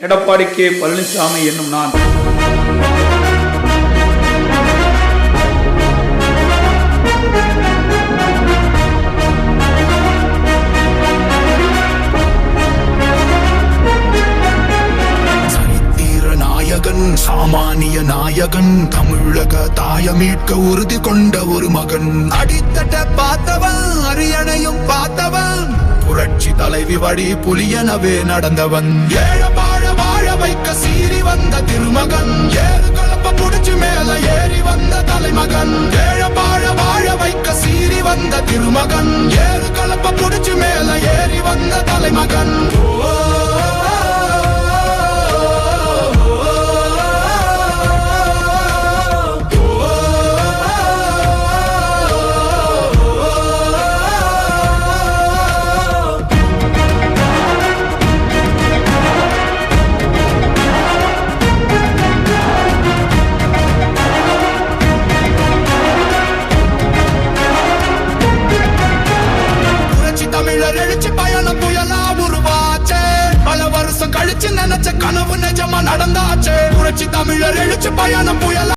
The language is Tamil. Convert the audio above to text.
எடப்பாடி கே பழனிசாமி என்னும் நான் சாமானிய நாயகன், தமிழக தாய மீட்க உறுதி கொண்ட ஒரு மகன். அடித்தட்ட பார்த்தவன், அரியணையும் பார்த்தவன், புரட்சி தலைவி வழி புலியனவே நடந்தவன். ஏழ வாழ வாழ வைக்க சீறி வந்த திருமகன், ஏறு கலப்ப புடிச்சு மேல ஏறி வந்த தலைமகன். ஏழ வாழ வாழ வைக்க சீறி வந்த திருமகன், ஏறு கலப்ப புடிச்சு மேல ஏறி வந்த தலைமகன். தமிழர் எழுச்சி பயணம் புயலா உருவாச்சே, பல வருஷம் கழிச்சு நினைச்ச கனவு நிஜமா நடந்தாச்சே. புரட்சி தமிழர் எழுச்சி பயணம் புயலா